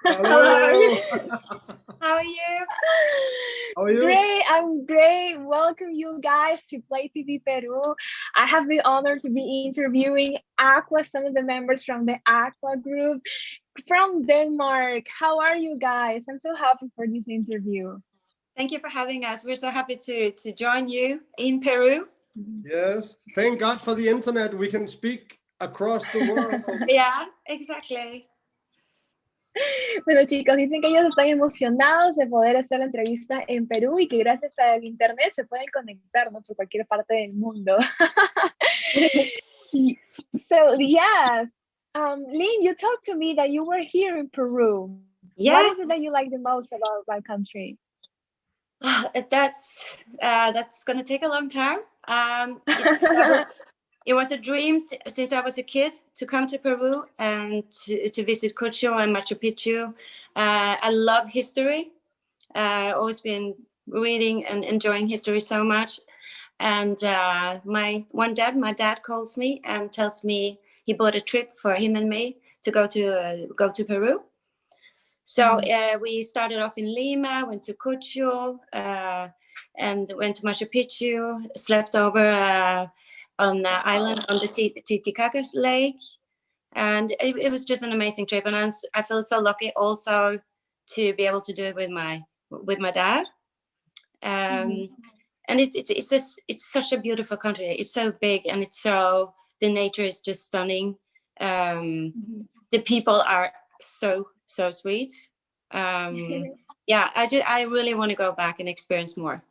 Hello. How are you? How are you? Great, I'm great. Welcome you guys to PLAYTVPERU. I have the honor to be interviewing Aqua, some of the members from the Aqua group from Denmark. How are you guys? I'm so happy for this interview. Thank you for having us. We're so happy to join you in Peru. Yes, thank God for the internet. We can speak across the world. Yeah, exactly. Bueno, chicos, dicen que ellos están emocionados de poder hacer la entrevista en Perú y que gracias al internet se pueden conectar, ¿no? Por cualquier parte del mundo. So, yes, Lene, you talked to me that you were here in Peru. Yeah. What is it that you like the most about my country? That's going to take a long time. It was a dream since I was a kid to come to Peru and to visit Cusco and Machu Picchu. I love history. I've always been reading and enjoying history so much. And my dad calls me and tells me he bought a trip for him and me to go to Peru. So we started off in Lima, went to Cusco, and went to Machu Picchu, slept over on the island on the Titicaca Lake, and it was just an amazing trip. And I feel so lucky also to be able to do it with my dad. And it's such a beautiful country. It's so big, and the nature is just stunning. The people are so sweet. Yeah, I really want to go back and experience more.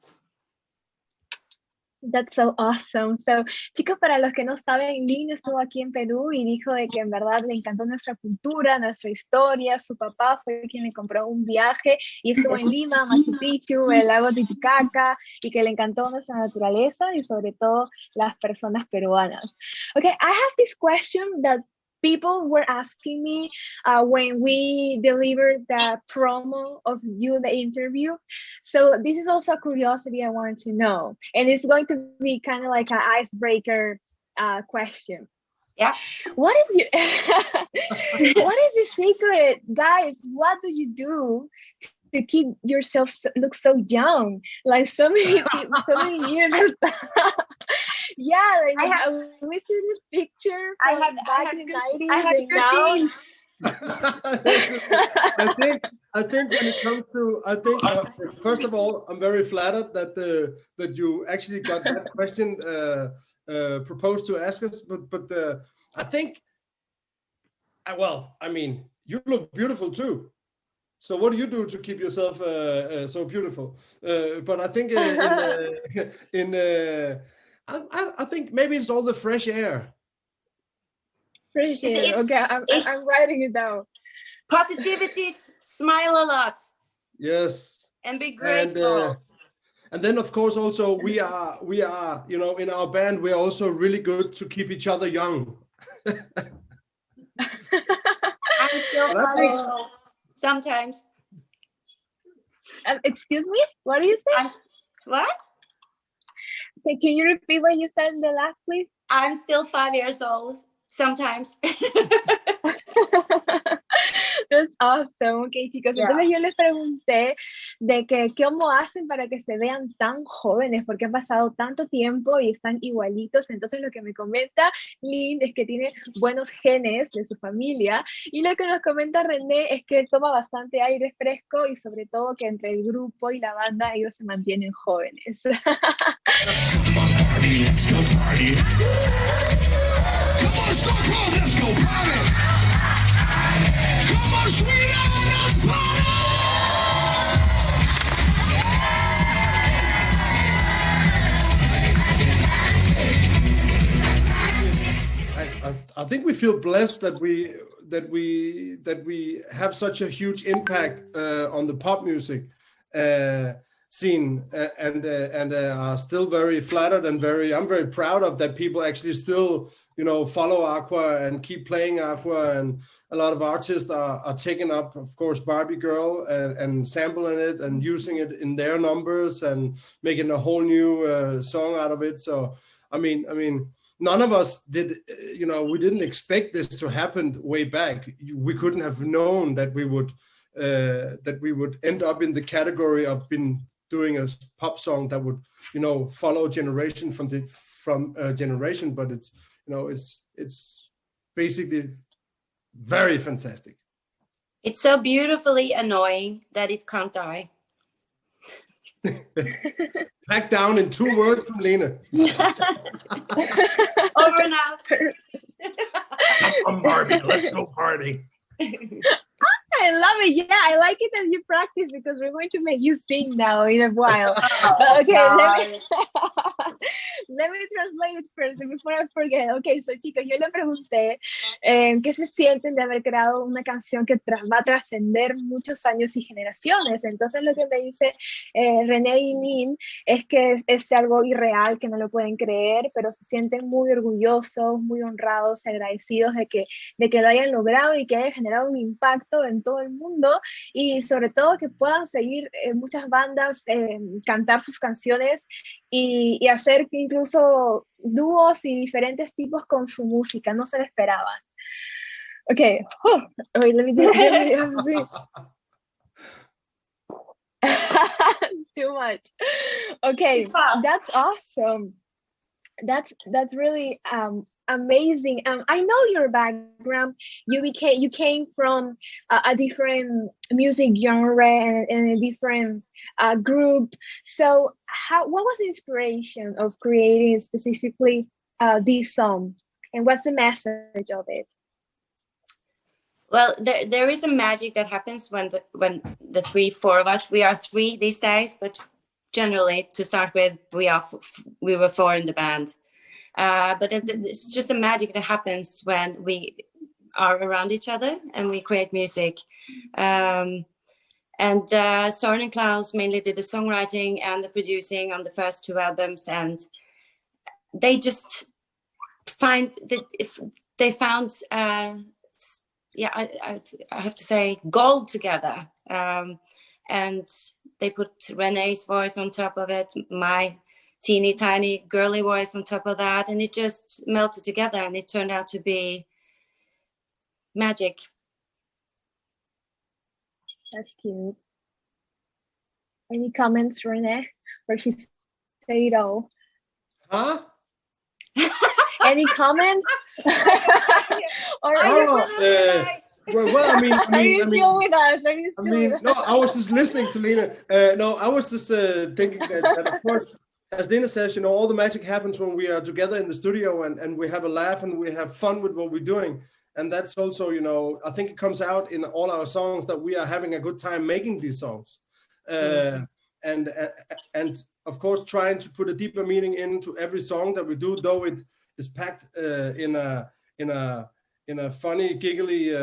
That's so awesome. So, chicos, para los que no saben, Lene estuvo aquí en Perú y dijo de que en verdad le encantó nuestra cultura, nuestra historia. Su papá fue quien le compró un viaje y estuvo en Lima, Machu Picchu, el lago Titicaca, y que le encantó nuestra naturaleza y sobre todo las personas peruanas. Okay, I have this question that people were asking me when we delivered the promo of you, the interview. So this is also a curiosity I want to know. And it's going to be kind of like an icebreaker question. Yeah. What is the secret, guys? What do you do to keep yourself look so young? Like so many people, so many years. Yeah, like we see this picture from back in the 90s. I had I think when it comes to, first of all, I'm very flattered that you actually got that question proposed to ask us. But I think, well, I mean, you look beautiful too. So what do you do to keep yourself so beautiful? But I think I think maybe it's all the fresh air. Fresh air. Okay, I'm writing it down. Positivity, smile a lot. Yes. And be grateful. And then, of course, also we are, you know, in our band, we're also really good to keep each other young. I'm still grateful sometimes. Excuse me? What do you say? What? So can you repeat what you said in the last, please? I'm still 5 years old sometimes. That's awesome. Ok, chicos, Yeah. Entonces yo les pregunté de que cómo hacen para que se vean tan jóvenes, porque han pasado tanto tiempo y están igualitos. Entonces lo que me comenta Lene es que tiene buenos genes de su familia, y lo que nos comenta René es que toma bastante aire fresco y sobre todo que entre el grupo y la banda ellos se mantienen jóvenes. I think we feel blessed that we have such a huge impact on the pop music scene, and are still very flattered and I'm very proud of that. People actually still, you know, follow Aqua and keep playing Aqua, and a lot of artists are taking up, of course, Barbie Girl and sampling it and using it in their numbers and making a whole new song out of it. So I mean, none of us did, you know, we didn't expect this to happen way back. We couldn't have known that we would that we would end up in the category of doing a pop song that would, you know, follow generation from generation, but it's, you know, it's basically very fantastic. It's so beautifully annoying that it can't die. Back down in 2 words from Lene. Over and out. I'm Barbie. Let's go party. I love it. Yeah, I like it that you practice because we're going to make you sing now in a while. But okay, let me translate it first before I forget. Okay, so chicos, yo le pregunté qué se sienten de haber creado una canción que va a trascender muchos años y generaciones. Entonces lo que me dice René y Lene es que es algo irreal, que no lo pueden creer, pero se sienten muy orgullosos, muy honrados, agradecidos de que lo hayan logrado y que haya generado un impacto en todo el mundo, y sobre todo que puedan seguir muchas bandas cantar sus canciones y hacer incluso dúos y diferentes tipos con su música. No se lo esperaban. Okay, wait, let me do it. It's too much. Okay, that's awesome. That's really amazing. I know your background. You came from a different music genre and a different group. So what was the inspiration of creating specifically this song, and what's the message of it? Well, there is a magic that happens when the 3-4 of us, we are 3 these days, but generally to start with we were 4 in the band. But it's just a magic that happens when we are around each other and we create music. And Søren and Klaus mainly did the songwriting and the producing on the first 2 albums, and they just found I have to say gold together. And they put René's voice on top of it, my teeny tiny girly voice on top of that, and it just melted together and it turned out to be magic. That's cute. Any comments, René? Or she said it all? Huh? Any comments? Or well, I mean, are you still with us? Are you still with us? No, I was just listening to Lene. No, I was just thinking that of course, as Lene says, you know, all the magic happens when we are together in the studio and we have a laugh and we have fun with what we're doing. And that's also, you know, I think it comes out in all our songs that we are having a good time making these songs. And of course, trying to put a deeper meaning into every song that we do, though it is packed in a funny, giggly,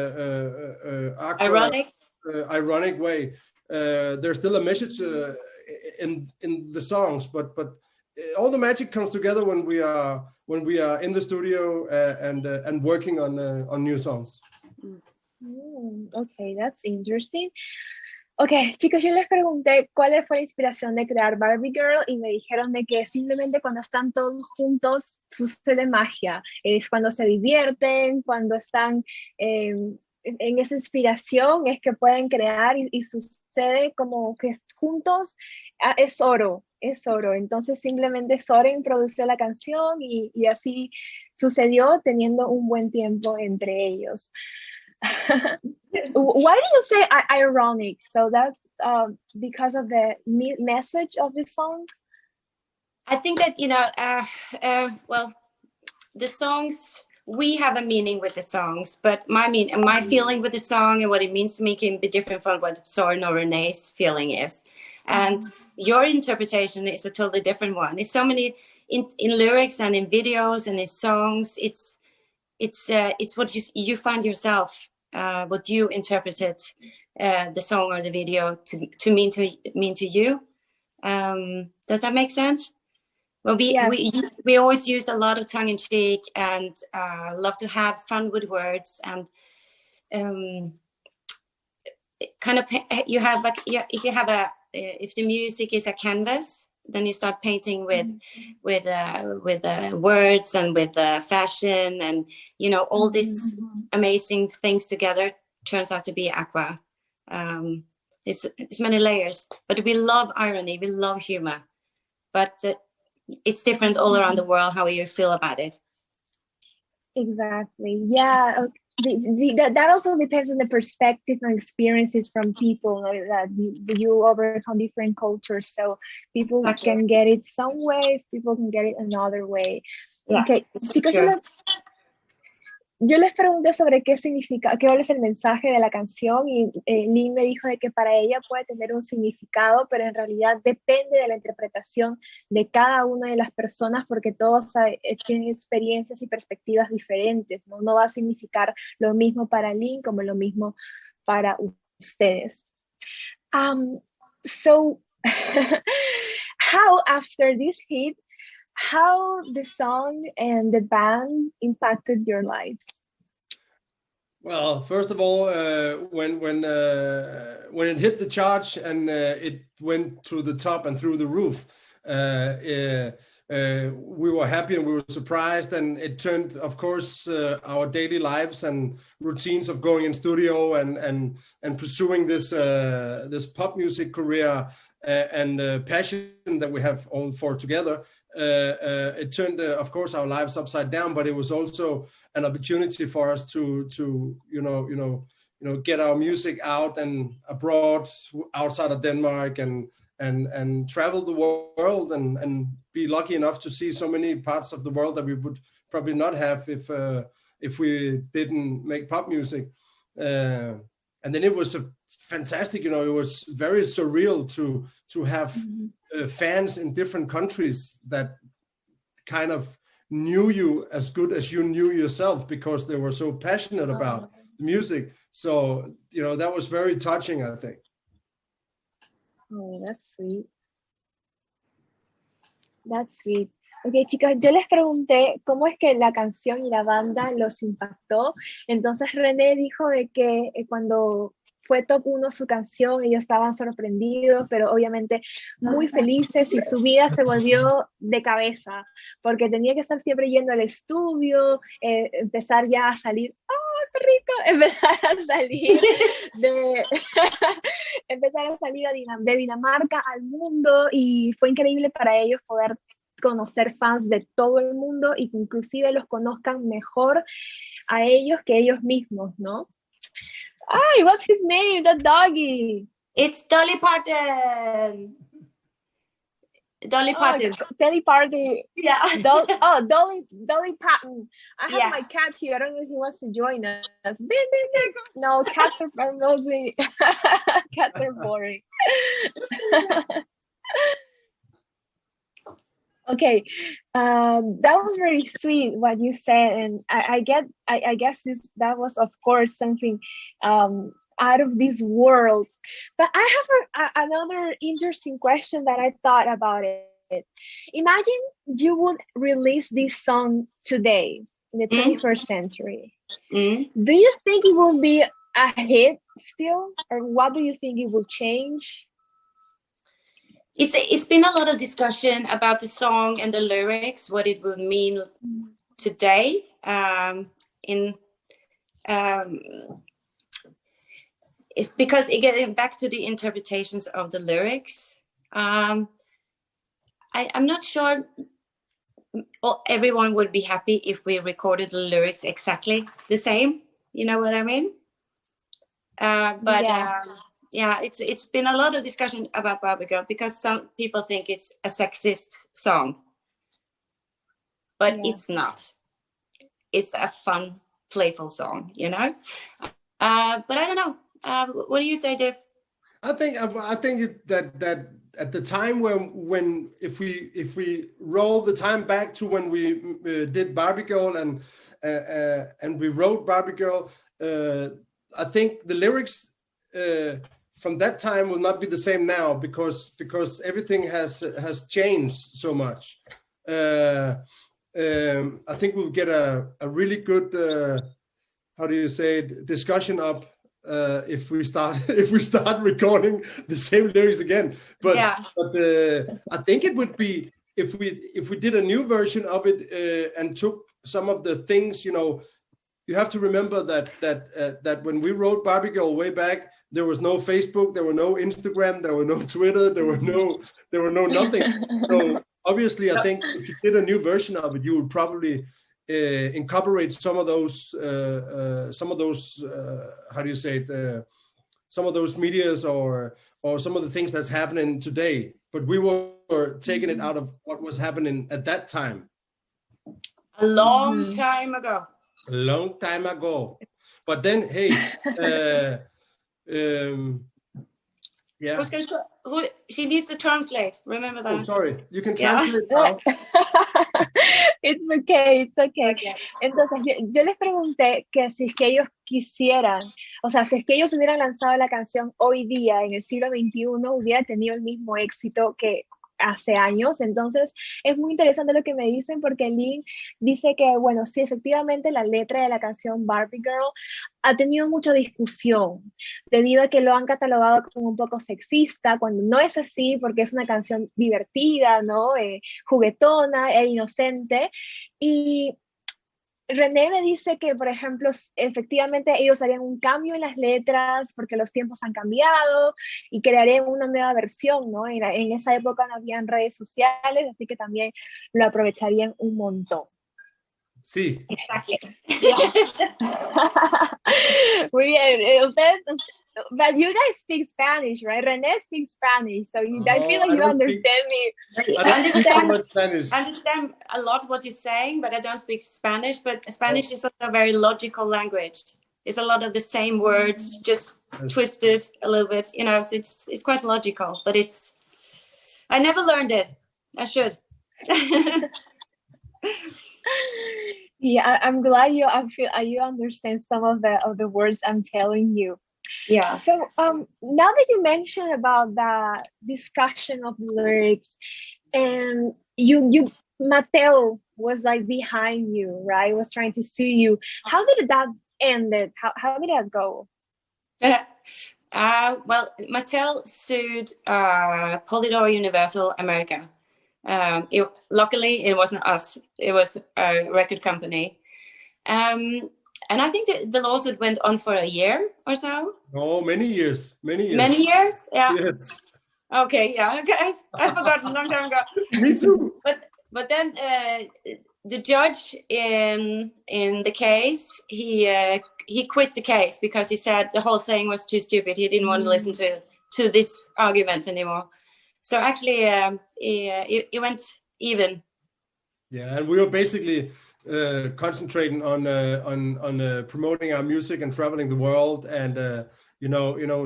ironic way. There's still a message in the songs, but all the magic comes together when we are in the studio and working on new songs. Okay, that's interesting. Ok, chicos, yo les pregunté cuál fue la inspiración de crear Barbie Girl y me dijeron de que simplemente cuando están todos juntos sucede magia. Es cuando se divierten, cuando están en esa inspiración es que pueden crear y sucede como que juntos es oro. Entonces simplemente Søren produció la canción y así sucedió teniendo un buen tiempo entre ellos. Why do you say ironic? So that's because of the message of the song? I think that, you know, well, the songs, we have a meaning with the songs, but my feeling with the song and what it means to me can be different from what Søren or René's feeling is. And your interpretation is a totally different one. There's so many in lyrics and in videos and in songs. It's what you find yourself, what you interpreted the song or the video to mean to you. Does that make sense? Well, we always use a lot of tongue in cheek and love to have fun with words, and kind of you have like if the music is a canvas, then you start painting with words and with fashion, and you know all these amazing things together turns out to be Aqua. It's many layers, but we love irony, we love humor, but it's different all around the world how you feel about it. Exactly. Yeah. That also depends on the perspective and experiences from people, that you overcome different cultures, so people can get it some ways, people can get it another way. Yeah, okay, chicos, yo les pregunté sobre qué significa, cuál es el mensaje de la canción, y Lene me dijo de que para ella puede tener un significado, pero en realidad depende de la interpretación de cada una de las personas, porque todos tienen experiencias y perspectivas diferentes, ¿no? No va a significar lo mismo para Lene como lo mismo para ustedes. So, how after this hit, how the song and the band impacted your lives? Well, first of all, when it hit the charts and it went to the top and through the roof, we were happy and we were surprised, and it turned, of course, our daily lives and routines of going in studio and pursuing this pop music career and passion that we have all four together. It turned, of course, our lives upside down, but it was also an opportunity for us to get our music out and abroad, outside of Denmark, and travel the world and be lucky enough to see so many parts of the world that we would probably not have if we didn't make pop music. And then it was a fantastic, it was very surreal to have fans in different countries that kind of knew you as good as you knew yourself, because they were so passionate about music. So, that was very touching, I think. Oh, that's sweet. That's sweet. Ok, chicos, yo les pregunté cómo es que la canción y la banda los impactó. Entonces René dijo de que cuando fue top 1 su canción, ellos estaban sorprendidos, pero obviamente muy felices, y su vida se volvió de cabeza, porque tenía que estar siempre yendo al estudio, empezar ya a salir, perrito, empezar a salir de Dinamarca al mundo, y fue increíble para ellos poder conocer fans de todo el mundo, y que inclusive los conozcan mejor a ellos que ellos mismos, ¿no? Ay, what's his name, that doggy? It's Dolly Parton. Dolly Parton. Dolly Parton. Yeah. Dolly Parton. I have my cat here. I don't know if he wants to join us. No, cats are mostly cats are boring. Okay, that was very sweet what you said, and I guess that was, of course, something out of this world. But I have another interesting question that I thought about it. Imagine you would release this song today in the 21st century. Do you think it will be a hit still, or what do you think it will change? It's been a lot of discussion about the song and the lyrics, what it will mean today. It's because getting back to the interpretations of the lyrics, I'm not sure everyone would be happy if we recorded the lyrics exactly the same. You know what I mean? Yeah, it's been a lot of discussion about Barbie Girl, because some people think it's a sexist song, but it's not. It's a fun, playful song, But I don't know. What do you say, Dave? I think that at the time when if we roll the time back to when we did Barbie Girl and we wrote Barbie Girl, I think the lyrics from that time will not be the same now, because everything has changed so much. I think we'll get a really good discussion up if we start recording the same lyrics again. But I think it would be if we did a new version of it and took some of the things you have to remember that when we wrote Barbie Girl way back, there was no Facebook, there were no Instagram, there were no Twitter, there were no nothing. So obviously, I think if you did a new version of it, you would probably incorporate some of those how do you say it, some of those medias or some of the things that's happening today. But we were taking it out of what was happening at that time. A long time ago. A long time ago. But then, hey, yeah. She needs to translate. Remember that. Oh, sorry. You can translate now. It's okay, it's okay. Entonces, yo les pregunté que si es que ellos quisieran, o sea, si es que ellos hubieran lanzado la canción hoy día, en el siglo XXI, hubiera tenido el mismo éxito que hace años. Entonces es muy interesante lo que me dicen, porque Lene dice que, bueno, sí, efectivamente la letra de la canción Barbie Girl ha tenido mucha discusión debido a que lo han catalogado como un poco sexista, cuando no es así, porque es una canción divertida, ¿no? Juguetona e inocente. Y René me dice que, por ejemplo, efectivamente ellos harían un cambio en las letras porque los tiempos han cambiado y crearían una nueva versión, ¿no? En esa época no habían redes sociales, así que también lo aprovecharían un montón. Sí. Muy bien. Ustedes, but you guys speak Spanish, right? René speaks Spanish, so I feel like you understand me. I understand a lot what you're saying, but I don't speak Spanish. But Spanish is also a very logical language. It's a lot of the same words, just twisted a little bit. You know, so it's quite logical. But I never learned it. I should. Yeah, I'm glad you understand some of the words I'm telling you. Yeah. So now that you mentioned about the discussion of lyrics, and you Mattel was like behind you, right? Was trying to sue you. How did that end? How did that go? Well, Mattel sued Polydor Universal America. Luckily, it wasn't us. It was a record company. And I think the lawsuit went on for a year or so. Oh, many years. Many years? Yeah. Yes. Okay, yeah. Okay. I forgot a long time ago. Me too. But then the judge in the case, he quit the case because he said the whole thing was too stupid. He didn't want to listen to this argument anymore. So actually, it went even. Yeah, and we were basically concentrating on promoting our music and traveling the world, and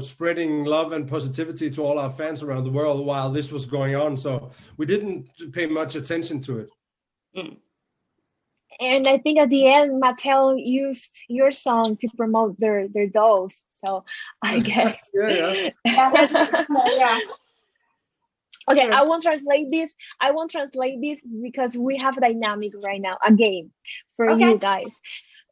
spreading love and positivity to all our fans around the world while this was going on. So we didn't pay much attention to it. Mm. And I think at the end, Mattel used your song to promote their dolls. So I guess. Yeah. Yeah. Okay, sure. I won't translate this because we have a dynamic right now, a game for you guys.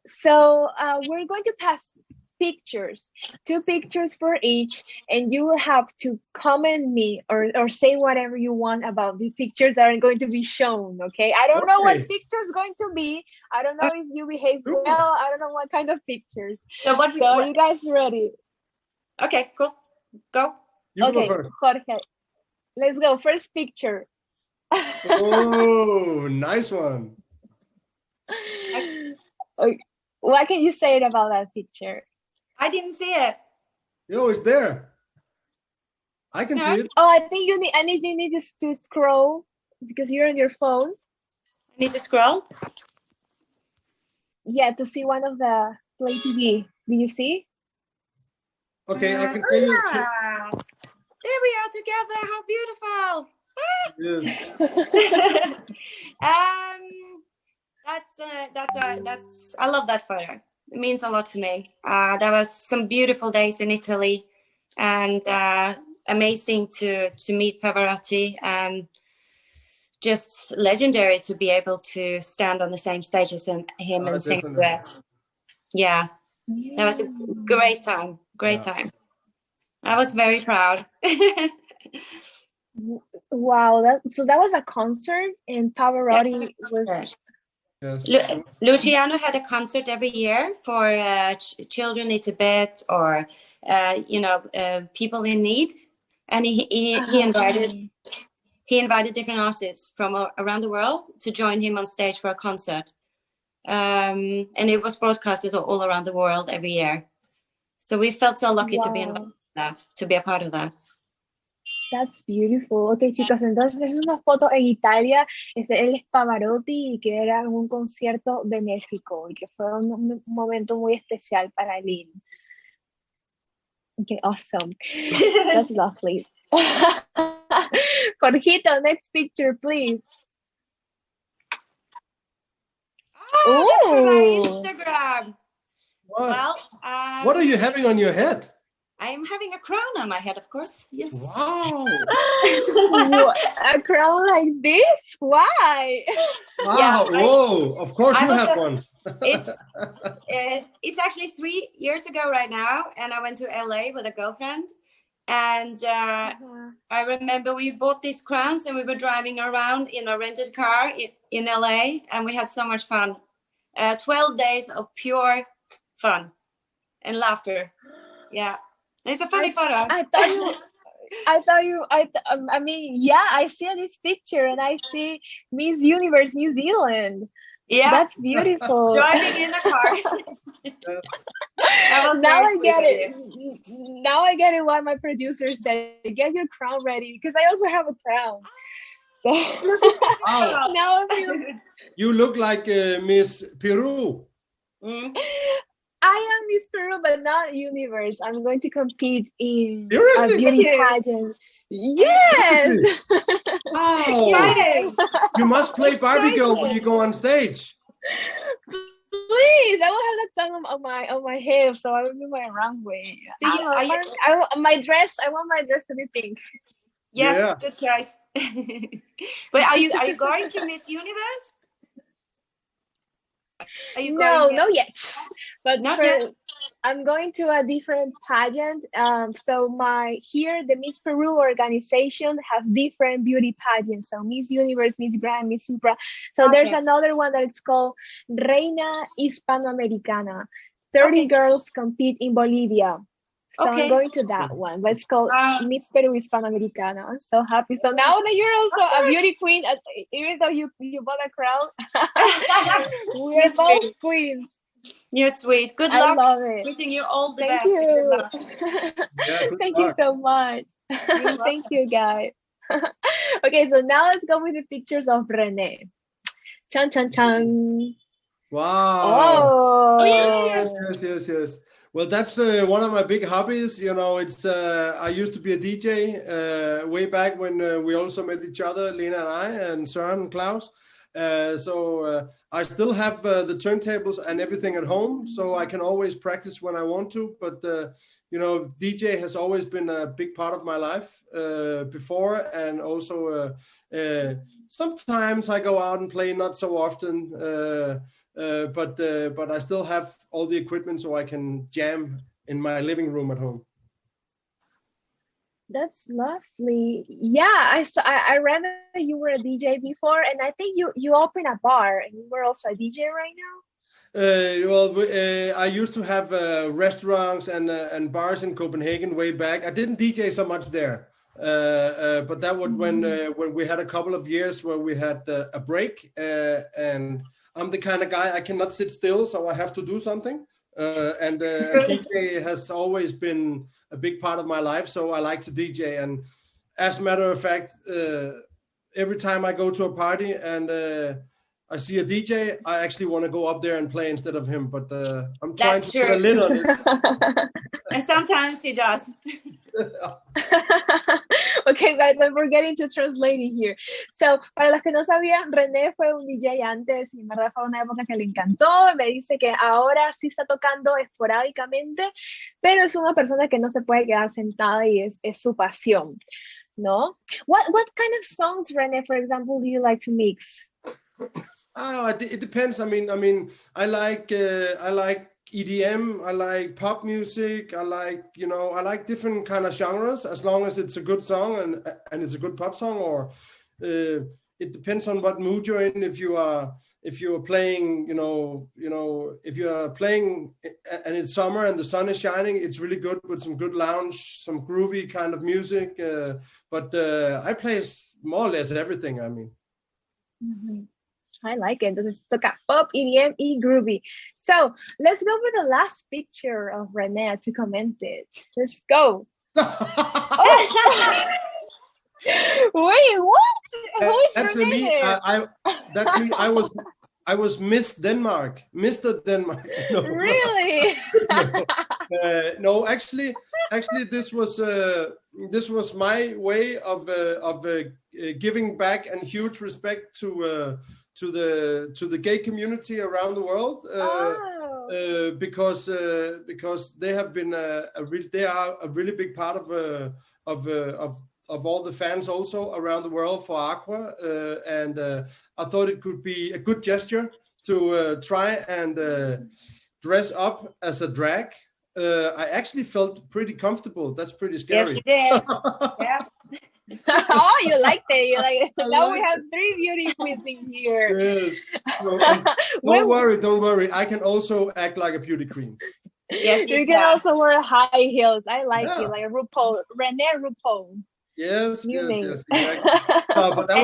So we're going to pass pictures, 2 pictures for each, and you will have to comment me or say whatever you want about the pictures that are going to be shown, okay? I don't know what picture is going to be. I don't know if you behave well. I don't know what kind of pictures. So you guys ready? Okay, cool. Go. You go first. Jorge. Let's go. First picture. Oh, nice one. What can you say about that picture? I didn't see it. Yo, it's there. I can see it. Oh, I think you need to scroll because you're on your phone. I need to scroll? Yeah, to see one of the Play TV. Do you see? Okay, I can tell you. There we are together. How beautiful! Yes. That's. I love that photo. It means a lot to me. There was some beautiful days in Italy, and amazing to meet Pavarotti, and just legendary to be able to stand on the same stage as him and sing a duet. Yeah, that was a great time. Time. I was very proud. Wow, that was a concert, and Pavarotti was Yes. Luciano had a concert every year for children in Tibet or people in need, and he invited different artists from around the world to join him on stage for a concert, and it was broadcasted all around the world every year. So we felt so lucky to be involved in that, to be a part of that. That's beautiful. Ok, chicos, entonces es una foto en Italia. Él es Pavarotti y que era un concierto benéfico y que fue un momento muy especial para Lene. Okay, awesome. That's lovely. Jorgito, next picture, please. Oh, that's for my Instagram. What? Well, what are you having on your head? I am having a crown on my head, of course. Yes. Wow. A crown like this? Why? Wow. Yeah, whoa. Of course you have one. It's actually 3 years ago right now, and I went to LA with a girlfriend, and I remember we bought these crowns and we were driving around in a rented car in LA, and we had so much fun. 12 days of pure fun and laughter. Yeah. It's a funny photo. I mean, yeah, I see this picture and I see Miss Universe New Zealand. Yeah. That's beautiful. Driving in a car. Now I get it. Now I get it why my producer said, get your crown ready, because I also have a crown. So wow. Now you look like Miss Peru. Mm. I am Miss Peru, but not Universe. I'm going to compete in a beauty pageant. Yes. Oh, yes. You must play Barbie girl when you go on stage. Please, I will have that song on my hair, so I will do my runway. My dress. I want my dress to be pink. Yes, yeah. Good choice. But are you going to Miss Universe? No, not yet. But yet. I'm going to a different pageant. So the Miss Peru organization has different beauty pageants. So Miss Universe, Miss Grand, Miss Supra. So there's another one that it's called Reina Hispanoamericana. 30 girls compete in Bolivia. So I'm going to that one, but it's called Miss Peru Hispanoamericana. I'm so happy. So now that you're also a beauty queen, even though you bought a crown, we're both queens. You're sweet. Good luck. I love it. Wishing you all the Thank best. You. Thank luck. you so much. Thank you, guys. Okay, so now let's go with the pictures of René. Chan, chan, chan. Wow. Oh. Yes. Well, that's one of my big hobbies. You know, it's I used to be a DJ way back when we also met each other, Lene and I, and Søren and Klaus. So I still have the turntables and everything at home, so I can always practice when I want to. But DJ has always been a big part of my life before, and also sometimes I go out and play, not so often. But I still have all the equipment so I can jam in my living room at home. That's lovely. Yeah, I read that you were a DJ before, and I think you opened a bar, and you were also a DJ right now. I used to have restaurants and bars in Copenhagen way back. I didn't DJ so much there, but that was when we had a couple of years where we had a break, and I'm the kind of guy, I cannot sit still, so I have to do something. And DJ has always been a big part of my life, so I like to DJ. And as a matter of fact, every time I go to a party and I see a DJ, I actually want to go up there and play instead of him. But I'm trying to put a lid on it. And sometimes he does. Okay, guys, we're getting to translating here. So, para los que no sabían, René fue un DJ antes y en verdad fue una época que le encantó. Me dice que ahora sí está tocando esporádicamente, pero es una persona que no se puede quedar sentada y es su pasión, ¿no? What kind of songs, René, for example, do you like to mix? It depends. I mean, I like EDM, I like pop music, I like different kind of genres, as long as it's a good song and it's a good pop song, or it it depends on what mood you're in. If you are playing, if you are playing and it's summer and the sun is shining, it's really good with some good lounge, some groovy kind of music. But I play more or less everything. I mean. I like it. Entonces toca pop, EDM, y groovy. So let's go with the last picture of René to comment it. Let's go. Wait, what? Who is that's René me. That's me. I was Miss Denmark, Mr. Denmark. No. Really? No, actually, this was my way of giving back and huge respect to the gay community around the world, because they have been they are a really big part of all the fans also around the world for Aqua, and I thought it could be a good gesture to try and dress up as a drag. I actually felt pretty comfortable. That's pretty scary. Yes, you did. Yeah. Oh, you liked it. You like now we have 3 beauty queens in here. Yes. So, don't worry. I can also act like a beauty queen. Yes, you can also wear high heels. I like it, like RuPaul, René RuPaul. Yes, exactly. But that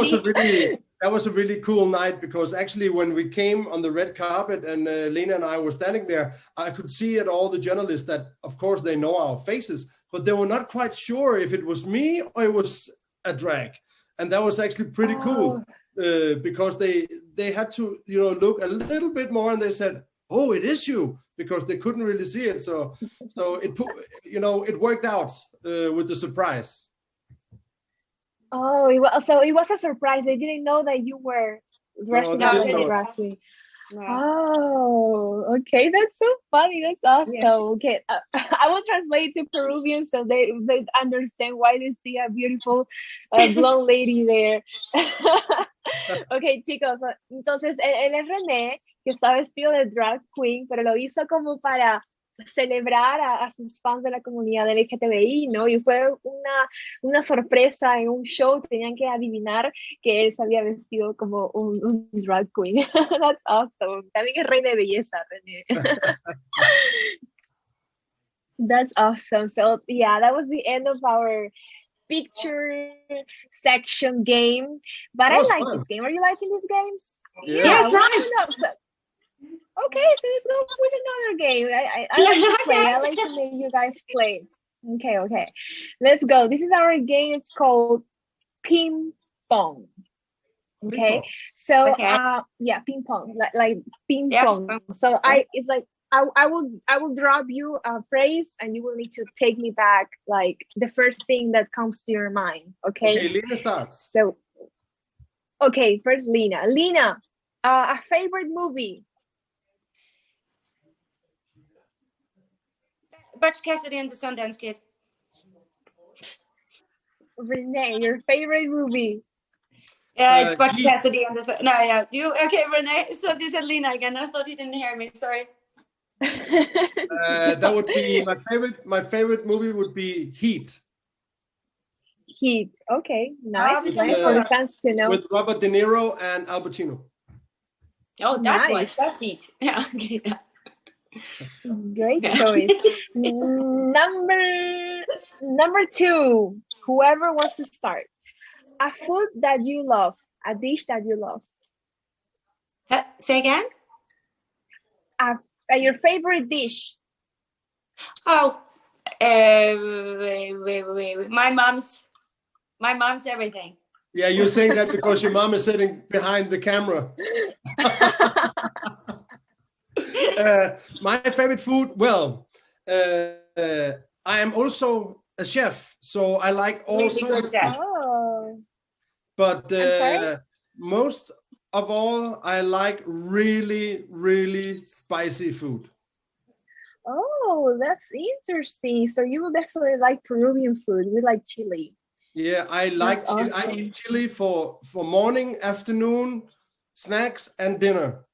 was a really cool night, because actually when we came on the red carpet and Lene and I were standing there, I could see at all the journalists that, of course, they know our faces, but they were not quite sure if it was me or it was a drag, and that was actually pretty cool, because they had to look a little bit more, and they said, "Oh, it is you," because they couldn't really see it. So it worked out with the surprise. Oh, so it was a surprise. They didn't know that you were dressing up like a drag queen. Oh, okay. That's so funny. That's awesome. Yeah. Okay, I will translate to Peruvian so they understand why they see a beautiful blonde lady there. Okay, chicos. Entonces, él es René, que está vestido de drag queen, pero lo hizo como para celebrar a sus fans de la comunidad LGTBI, ¿no? Y fue una sorpresa en un show, tenían que adivinar que él se había vestido como un drag queen. That's awesome. También es reina de belleza, René. That's awesome. So yeah, that was the end of our picture section game. But I like this game. Are you liking these games? Yeah. Yes, Okay, so let's go with another game. I like to play. I like to make you guys play. Okay. Let's go. This is our game. It's called ping pong. Okay. So yeah, ping pong. Like ping pong. So I will drop you a phrase and you will need to take me back like the first thing that comes to your mind. Okay. Okay, Lena starts. So okay, first Lena. Lena, a favorite movie. Butch Cassidy and the Sundance Kid. René, your favorite movie? Yeah, it's Butch Cassidy and the No, yeah. Okay, René. So this is Lena again. I thought you didn't hear me. Sorry. That would be my favorite. My favorite movie would be Heat. Heat. Okay, nice. Nice for the fans to know. With Robert De Niro and Al Pacino. Oh, that's Heat. Yeah. Okay. Great choice. Number 2. Whoever wants to start. A food that you love. A dish that you love. Say again? Your favorite dish. Oh, wait. My mom's everything. Yeah, you're saying that because your mom is sitting behind the camera. My favorite food, well, I am also a chef, so I like all sorts. But most of all, I like really, really spicy food. Oh, that's interesting. So you will definitely like Peruvian food. We like chili. Yeah, I like chili. Awesome. I eat chili for morning, afternoon, snacks, and dinner.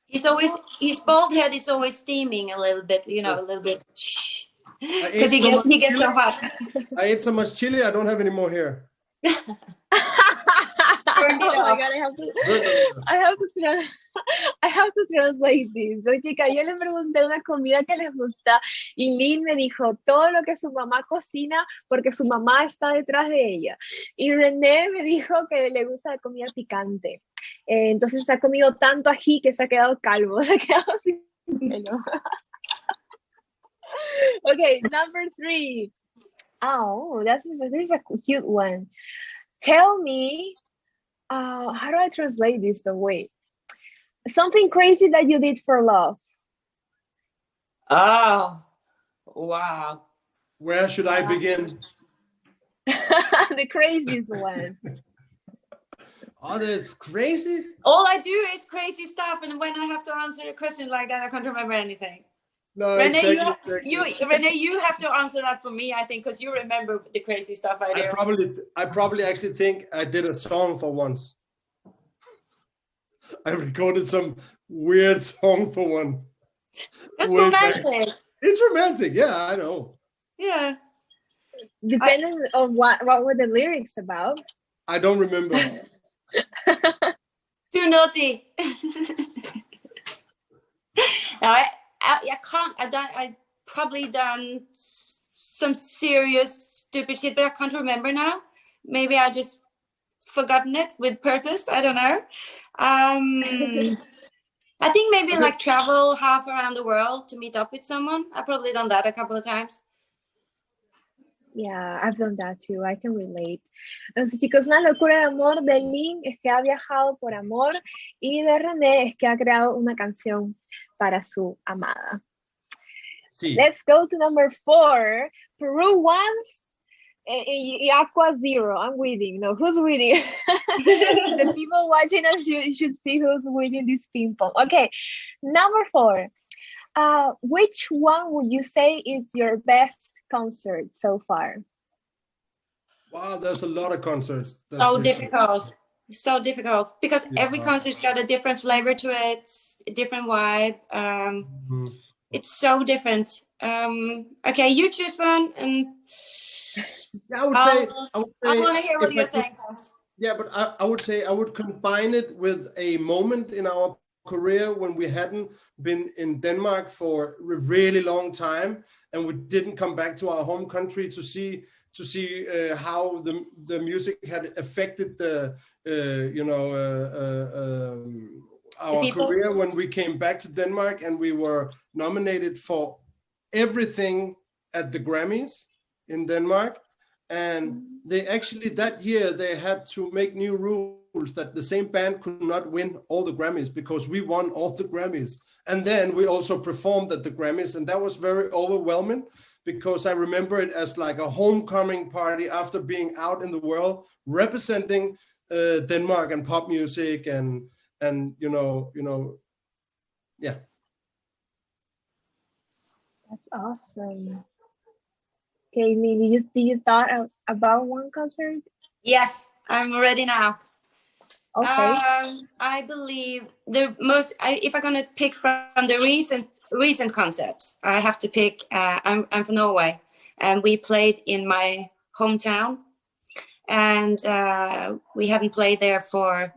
His bald head is always steaming a little bit, a little bit, because he gets so hot. I ate so much chili, I don't have any more hair. Turn it off. God, I have to translate this. So, chica, yo le pregunté una comida que les gusta y Lene me dijo todo lo que su mamá cocina porque su mamá está detrás de ella. Y René me dijo que le gusta la comida picante. Entonces ha comido tanto ají que se ha quedado calvo, se ha quedado sin pelo. Okay, number 3. Oh, this is a cute one. Tell me, how do I translate this the way? Something crazy that you did for love. Oh, wow. Where should I begin? The craziest one. Oh, that's crazy. All I do is crazy stuff, and when I have to answer a question like that, I can't remember anything. No, René, exactly. René, you have to answer that for me, I think, because you remember the crazy stuff I do. I probably actually think I did a song for once. I recorded some weird song for one. That's romantic. It's romantic, yeah, I know. Yeah. Depending on what were the lyrics about. I don't remember. Too naughty. I probably done some serious stupid shit, but I can't remember now. Maybe I just forgotten it with purpose. I don't know. I think maybe like travel half around the world to meet up with someone. I've probably done that a couple of times. Yeah, I've done that too. I can relate. Entonces, chicos, una locura de amor de Lene es que ha viajado por amor y de René es que ha creado una canción para su amada. Sí. Let's go to number 4. Peru once, Aqua 0. I'm winning. No, who's winning? The people watching us should see who's winning this ping pong. Okay, number 4. Which one would you say is your best concert so far? Wow, there's a lot of concerts. So difficult. So difficult because every concert's got a different flavor to it, a different vibe. It's so different. Okay, you choose one, and I would say I want to hear what you're saying first. Yeah, but I would say I would combine it with a moment in our career when we hadn't been in Denmark for a really long time, and we didn't come back to our home country to see how the music had affected our career when we came back to Denmark, and we were nominated for everything at the Grammys in Denmark. And they actually that year they had to make new rules that the same band could not win all the Grammys because we won all the Grammys. And then we also performed at the Grammys, and that was very overwhelming because I remember it as like a homecoming party after being out in the world representing Denmark and pop music and yeah. That's awesome. Okay, Lene, did you thought about one concert? Yes, I'm ready now. Okay. I believe the most. If I'm gonna pick from the recent concerts, I have to pick. I'm from Norway, and we played in my hometown, and we hadn't played there for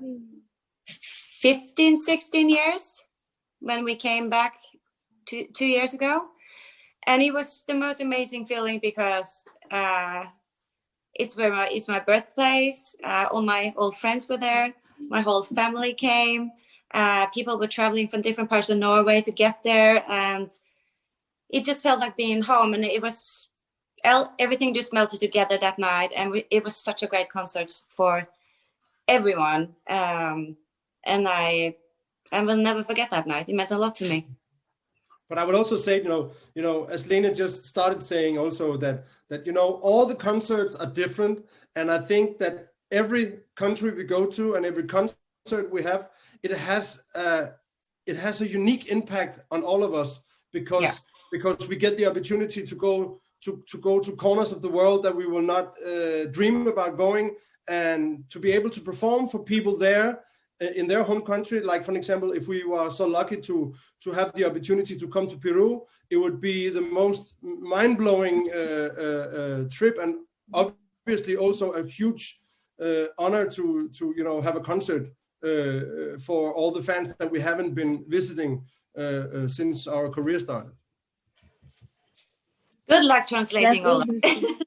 15, 16 years when we came back 2 years ago. And it was the most amazing feeling because it's my birthplace. All my old friends were there. My whole family came. People were traveling from different parts of Norway to get there, and it just felt like being home. And it was everything just melted together that night, and it was such a great concert for everyone. And I will never forget that night. It meant a lot to me. But I would also say, as Lene just started saying also that all the concerts are different. And I think that every country we go to and every concert we have, it has a unique impact on all of us because we get the opportunity to go to corners of the world that we will not dream about going, and to be able to perform for people there in their home country. Like, for example, if we were so lucky to have the opportunity to come to Peru, it would be the most mind-blowing trip, and obviously also a huge honor to have a concert for all the fans that we haven't been visiting since our career started. Good luck translating all of it.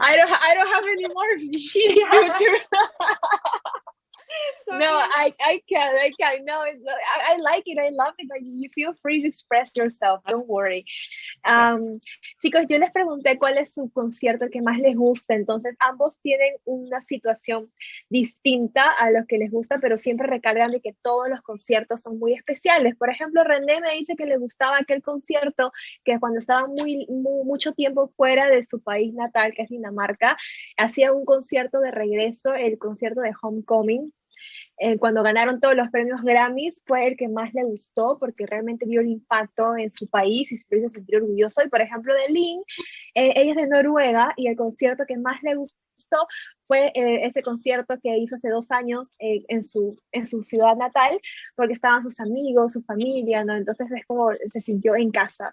I don't have any more sheets to No, I can. No, I like it. I love it. Like, you feel free to express yourself. Don't worry. Chicos, yo les pregunté cuál es su concierto que más les gusta. Entonces, ambos tienen una situación distinta a los que les gusta, pero siempre recargan de que todos los conciertos son muy especiales. Por ejemplo, René me dice que le gustaba aquel concierto que cuando estaba mucho tiempo fuera de su país natal, que es Dinamarca, hacía un concierto de regreso, el concierto de Homecoming. Cuando ganaron todos los premios Grammys, fue el que más le gustó porque realmente vio el impacto en su país y se lo hizo sentir orgulloso. Y por ejemplo de Lene, ella es de Noruega y el concierto que más le gustó fue ese concierto que hizo hace 2 años en su ciudad natal, porque estaban sus amigos, su familia, ¿no? Entonces es como se sintió en casa.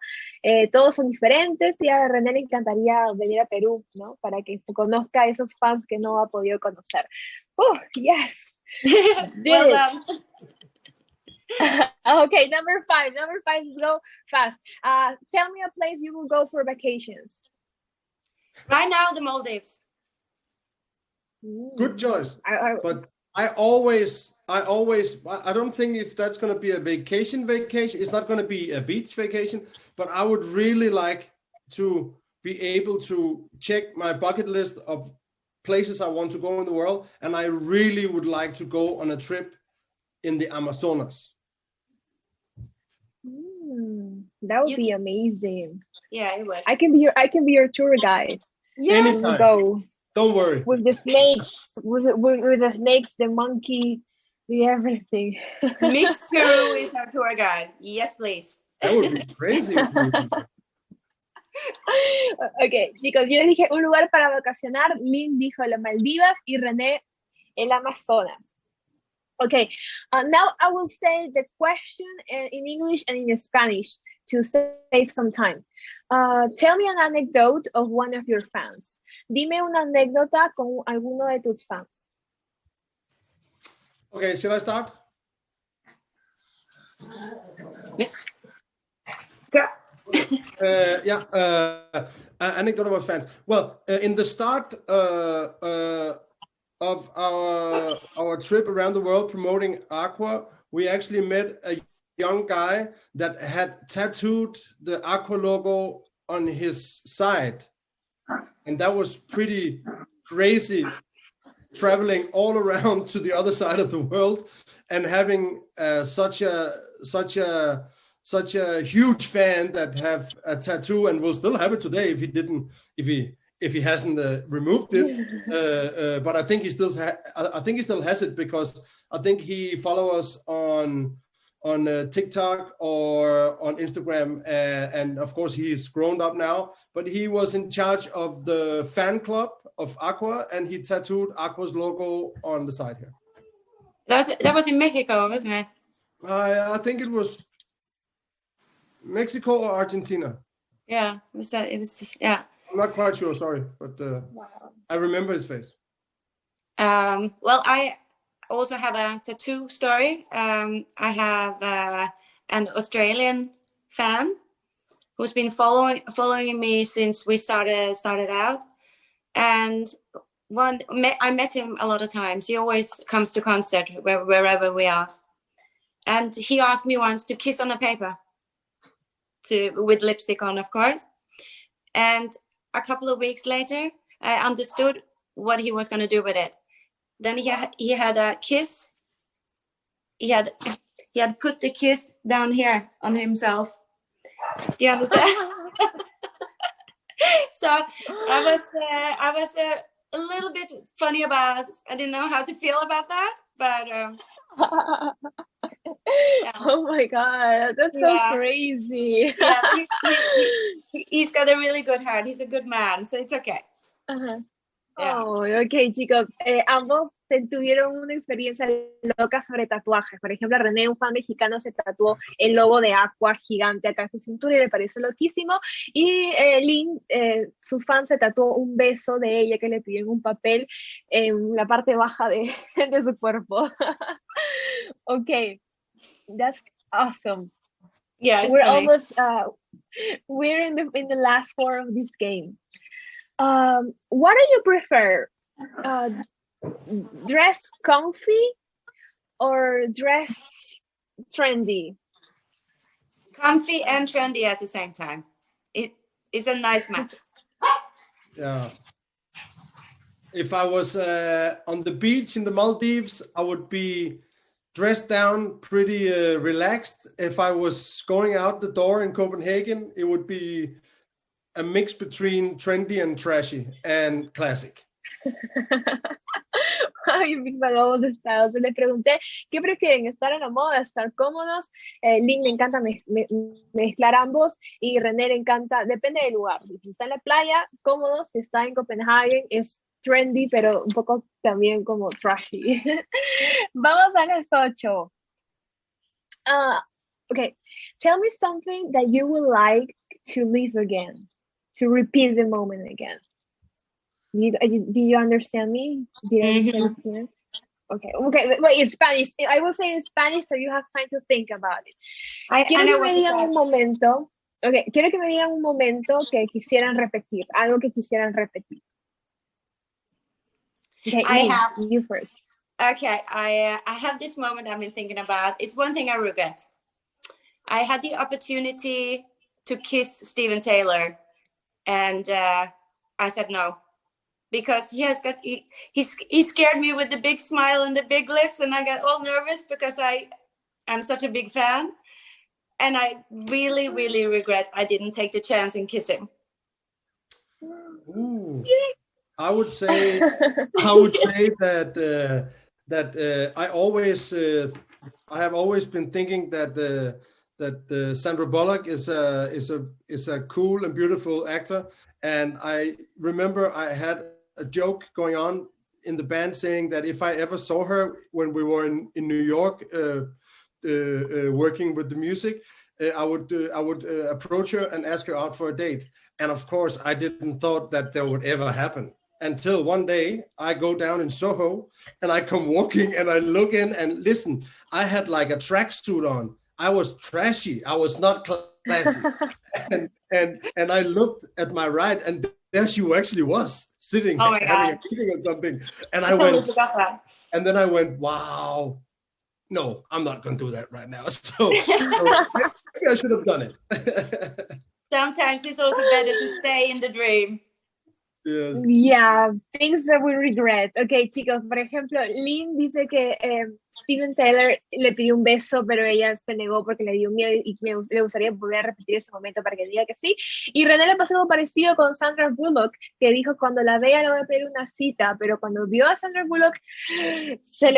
Todos son diferentes y a René le encantaría venir a Perú, ¿no? Para que conozca a esos fans que no ha podido conocer. ¡Oh, yes! Well done. Okay, number five, let's go fast. Tell me a place you will go for vacations. Right now, the Maldives. Good choice. But I don't think if that's going to be a vacation, it's not going to be a beach vacation, but I would really like to be able to check my bucket list of places I want to go in the world, and I really would like to go on a trip in the Amazonas. That would be amazing. Yeah, it would. I can be your tour guide. Yes. Go. Don't worry. With the snakes, with the snakes, the monkey, the everything. Miss Peru is our tour guide. Yes, please. That would be crazy. Ok, chicos, yo les dije un lugar para vacacionar. Lynn dijo las Maldivas y René el Amazonas. Okay, now I will say the question in English and in Spanish to save some time. Tell me an anecdote of one of your fans. Dime una anécdota con alguno de tus fans. Okay, should I start? Anecdote about fans. Well, in the start of our trip around the world promoting Aqua, we actually met a young guy that had tattooed the Aqua logo on his side, and that was pretty crazy, traveling all around to the other side of the world and having such a huge fan that have a tattoo and will still have it today if he hasn't removed it. But I think he still has it, because I think he follows us on TikTok or on Instagram, and of course he's grown up now, but he was in charge of the fan club of Aqua, and he tattooed Aqua's logo on the side here. That was in Mexico, wasn't it? I think it was Mexico or Argentina. Yeah, it was just, yeah. I'm not quite sure, sorry, but I remember his face. Well, I also have a tattoo story. I have an Australian fan who's been following me since we started out, and I met him a lot of times. He always comes to concert wherever we are, and he asked me once to kiss on a paper, with lipstick on, of course. And a couple of weeks later, I understood what he was going to do with it. Then he had a kiss. He had put the kiss down here on himself. Do you understand? So I was a little bit funny about. I didn't know how to feel about that, but. Yeah. Oh my God, that's so crazy. Yeah, he's got a really good heart. He's a good man, so it's okay. Oh, ok, chicos, ambos tuvieron una experiencia loca sobre tatuajes. Por ejemplo, René, un fan mexicano, se tatuó el logo de Aqua gigante acá en su cintura y le pareció loquísimo. Y Lene, su fan, se tatuó un beso de ella que le pidió en un papel en la parte baja de su cuerpo. Okay, that's awesome. Yeah, it's we're funny. almost we're in the last four of this game. What do you prefer? Dress comfy or dress trendy? Comfy and trendy at the same time. It is a nice match. Yeah. If I was on the beach in the Maldives, I would be dressed down pretty relaxed. If I was going out the door in Copenhagen, it would be a mix between trendy and trashy and classic. Ay, un mix de ambos estados. Le pregunté, ¿qué prefieren? ¿Estar en la moda, estar cómodos? Lene le encanta mezclar ambos y René le encanta, depende del lugar. Si está en la playa, cómodo. Si está en Copenhagen, es trendy, pero un poco también como trashy. Vamos a las 8. Okay, tell me something that you would like to live again, to repeat the moment again. Do you understand me? Did I understand? Okay, wait, in Spanish. I will say in Spanish so you have time to think about it. Quiero que me digan un momento. Okay, quiero que me digan un momento que quisieran repetir, algo que quisieran repetir. Okay, you first. Okay, I have this moment I've been thinking about. It's one thing I regret. I had the opportunity to kiss Steven Taylor, and I said no. Because he scared me with the big smile and the big lips, and I got all nervous because I'm such a big fan, and I really, really regret I didn't take the chance and kiss him. Ooh. I would say that I have always been thinking that Sandra Bullock is a cool and beautiful actor, and I remember I had a joke going on in the band saying that if I ever saw her when we were in New York working with the music, I would approach her and ask her out for a date. And of course, I didn't thought that would ever happen until one day I go down in Soho and I come walking and I look in and listen. I had like a tracksuit on. I was trashy. I was not classy. and I looked at my right, and there she actually was sitting having a meeting or something. And I went, and then I went, wow, no, I'm not going to do that right now. So maybe I should have done it. Sometimes it's also better to stay in the dream. Yes. Yeah, things that we regret. Ok, chicos, por ejemplo, Lene dice que Steven Taylor le pidió un beso, pero ella se negó porque le dio miedo y le gustaría volver a repetir ese momento para que diga que sí. Y René le pasó algo parecido con Sandra Bullock, que dijo cuando la vea le voy a pedir una cita, pero cuando vio a Sandra Bullock se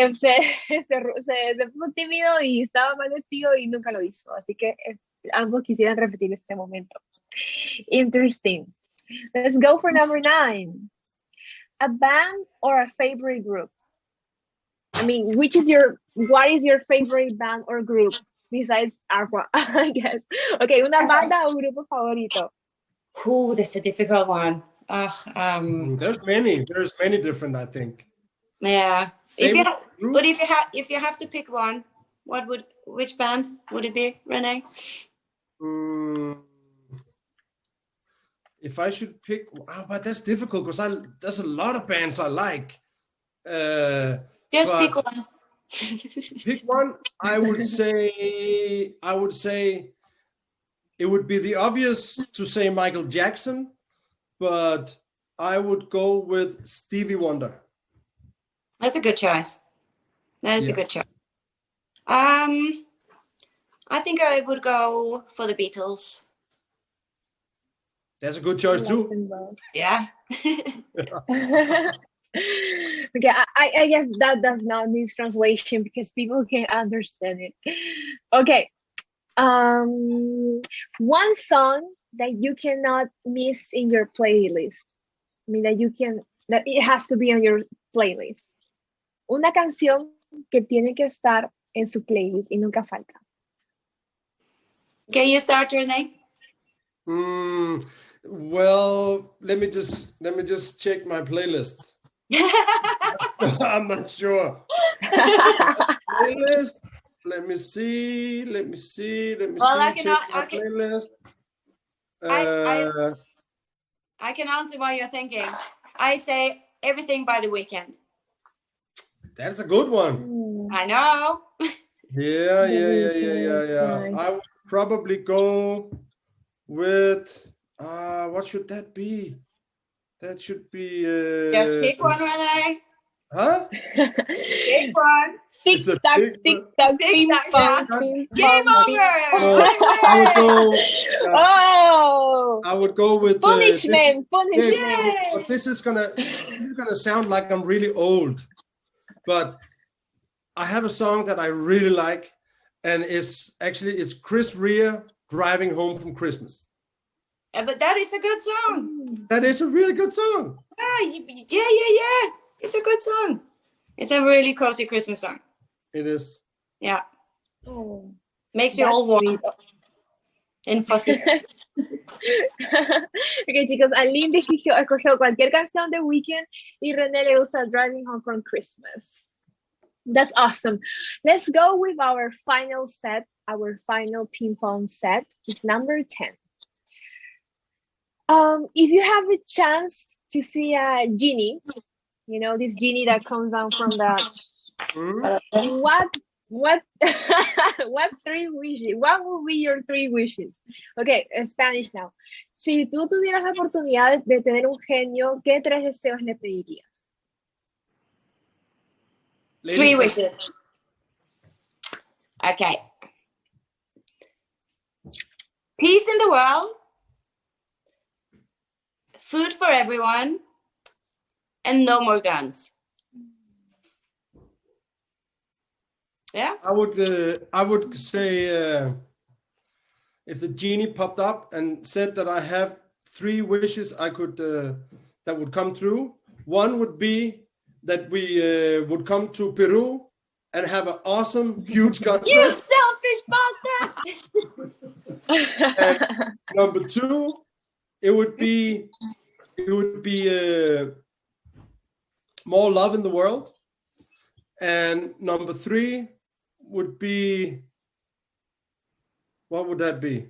puso tímido y estaba mal vestido y nunca lo hizo. Así que ambos quisieran repetir este momento. Interesting. Let's go for number 9. A band or a favorite group? I mean, what is your favorite band or group besides Aqua, I guess? Okay, una banda o grupo favorito? Ooh, that's a difficult one. There's many different, I think. Yeah. If you have to pick one, which band would it be, René? If I should pick, but that's difficult because there's a lot of bands I like. Just pick one. Pick one. I would say it would be the obvious to say Michael Jackson, but I would go with Stevie Wonder. That's a good choice. A good choice. I think I would go for the Beatles. That's a good choice too. Yeah. Okay, I guess that does not need translation because people can't understand it. Okay. One song that you cannot miss in your playlist. I mean that it has to be on your playlist. una canción que tiene que estar en su playlist y nunca falta. Can you start, René? Well, let me just check my playlist. I'm not sure. Playlist. Let me see. Well, check my playlist. I can answer while you're thinking. I say Everything by The Weeknd. That's a good one. I know. Yeah. I would probably go with what should that be? That should be Just pick one, René. Huh? Pick one. Tic-tac, tic-tac, ping-pong. Game over. I would go with punishment. But this is gonna sound like I'm really old, but I have a song that I really like, and it's Chris Rea, Driving Home from Christmas. Yeah, but that is a good song. That is a really good song. Yeah. It's a good song. It's a really cozy Christmas song. It is. Yeah. Oh, makes you all warm and fuzzy. Ok, chicos, Aline escogió cualquier canción de Weeknd y René le gusta Driving Home from Christmas. That's awesome. Let's go with our final set, our final ping pong set. It's number 10. If you have a chance to see a genie, you know, this genie that comes down from the what 3 wishes? What would be your 3 wishes? Okay, Spanish now. Si tú tuvieras la oportunidad de tener un genio, ¿qué 3 deseos le pedirías? 3 wishes. Okay. Peace in the world, food for everyone, and no more guns. Yeah. I would say if the genie popped up and said that I have 3 wishes I could that would come true. One would be that we would come to Peru and have an awesome, huge concert. You selfish bastard! And number 2, it would be more love in the world. And number 3 would be, what would that be?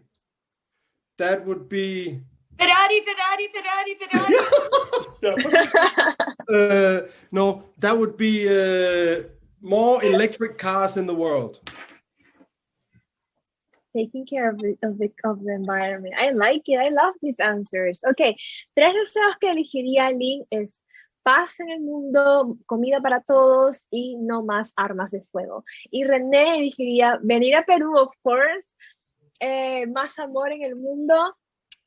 That would be Ferrari. No, that would be more electric cars in the world. Taking care of the environment. I like it. I love these answers. Okay, 3 deseos que elegiría Lynn es paz en el mundo, comida para todos y no más armas de fuego. Y René elegiría venir a Perú, of course, más amor en el mundo.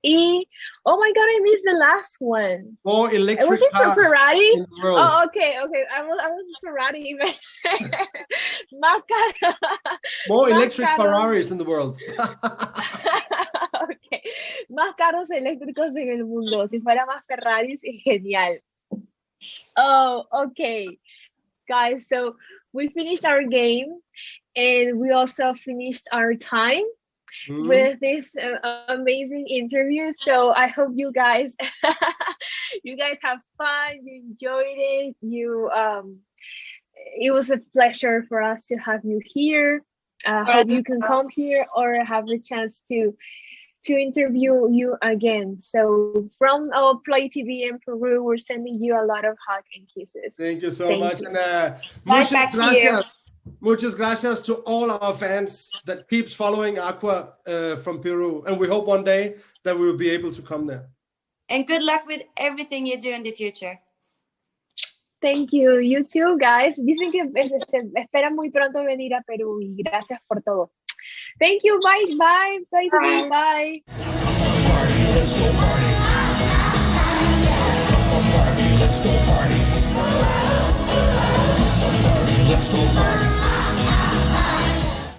Y, oh my God, I missed the last one. More electric was it cars Ferrari? in the world. Oh, okay. I was Ferrari. More electric Ferraris in the world. Okay. Más carros eléctricos en el mundo. Si fuera más Ferraris, genial. Oh, okay. Guys, so we finished our game and we also finished our time with this amazing interview. So I hope you guys have fun, you enjoyed it. It was a pleasure for us to have you here. Hope you can come here or have the chance to interview you again. So from our Play TV in Peru, we're sending you a lot of hugs and kisses. Thank you so much. You. And muchas gracias to all our fans that keeps following Aqua from Peru. And we hope one day that we will be able to come there. And good luck with everything you do in the future. Thank you. You too, guys. Dicen que esperan muy pronto venir a Perú y gracias por todo. Thank you. Bye. Bye. Bye. Let's go party. Come on, Barbie, let's go party. Let's go party.